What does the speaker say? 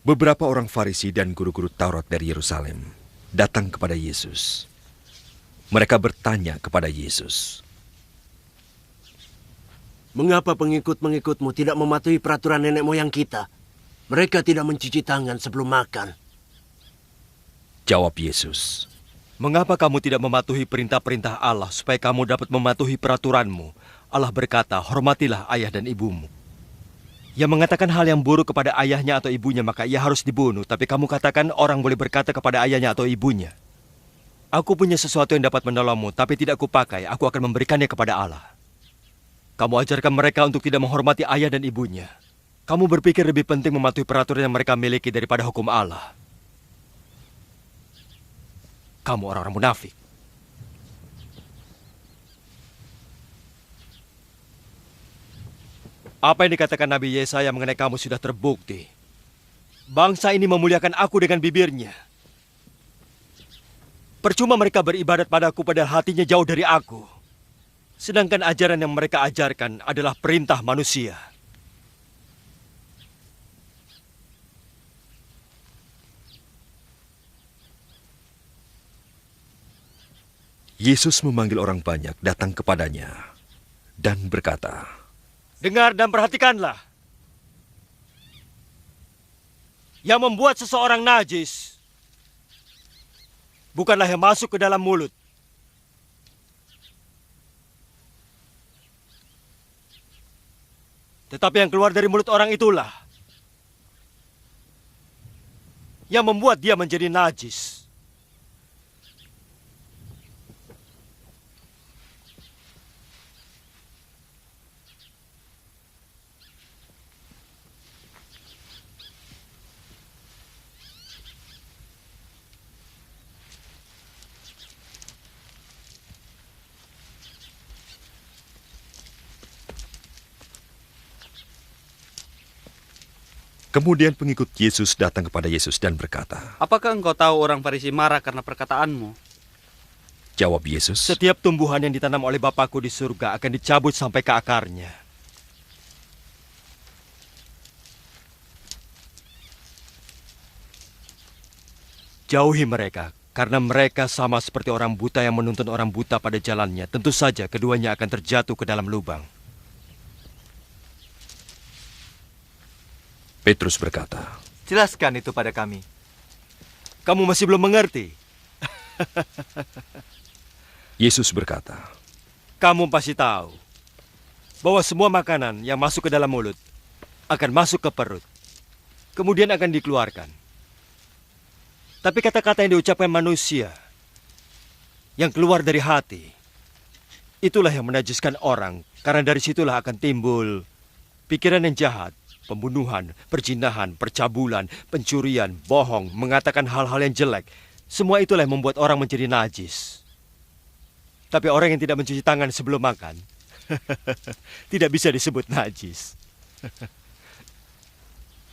Beberapa orang Farisi dan guru-guru Taurat dari Yerusalem datang kepada Yesus. Mereka bertanya kepada Yesus, "Mengapa pengikut-pengikutmu tidak mematuhi peraturan nenek moyang kita? Mereka tidak mencuci tangan sebelum makan." Jawab Yesus, Mengapa kamu tidak mematuhi perintah-perintah Allah supaya kamu dapat mematuhi peraturanmu? Allah berkata, hormatilah ayah dan ibumu. Yang mengatakan hal yang buruk kepada ayahnya atau ibunya, maka ia harus dibunuh. Tapi kamu katakan orang boleh berkata kepada ayahnya atau ibunya, aku punya sesuatu yang dapat menolongmu, tapi tidak kupakai, aku akan memberikannya kepada Allah. Kamu ajarkan mereka untuk tidak menghormati ayah dan ibunya. Kamu berpikir lebih penting mematuhi peraturan yang mereka miliki daripada hukum Allah. Kamu orang-orang munafik. Apa yang dikatakan Nabi Yesaya mengenai kamu sudah terbukti. Bangsa ini memuliakan aku dengan bibirnya. Percuma mereka beribadat padaku padahal hatinya jauh dari aku. Sedangkan ajaran yang mereka ajarkan adalah perintah manusia. Yesus memanggil orang banyak datang kepadanya dan berkata, Dengar dan perhatikanlah. Yang membuat seseorang najis bukanlah yang masuk ke dalam mulut, tetapi yang keluar dari mulut orang itulah yang membuat dia menjadi najis. Kemudian pengikut Yesus datang kepada Yesus dan berkata, Apakah engkau tahu orang Farisi marah karena perkataanmu? Jawab Yesus, Setiap tumbuhan yang ditanam oleh Bapakku di surga akan dicabut sampai ke akarnya. Jauhi mereka, karena mereka sama seperti orang buta yang menuntun orang buta pada jalannya. Tentu saja keduanya akan terjatuh ke dalam lubang. Petrus berkata, Jelaskan itu pada kami. Kamu masih belum mengerti? Yesus berkata, Kamu pasti tahu bahwa semua makanan yang masuk ke dalam mulut akan masuk ke perut, kemudian akan dikeluarkan. Tapi kata-kata yang diucapkan manusia yang keluar dari hati, itulah yang menajiskan orang, karena dari situlah akan timbul pikiran yang jahat, pembunuhan, perzinahan, percabulan, pencurian, bohong, mengatakan hal-hal yang jelek. Semua itulah yang membuat orang menjadi najis. Tapi orang yang tidak mencuci tangan sebelum makan tidak bisa disebut najis.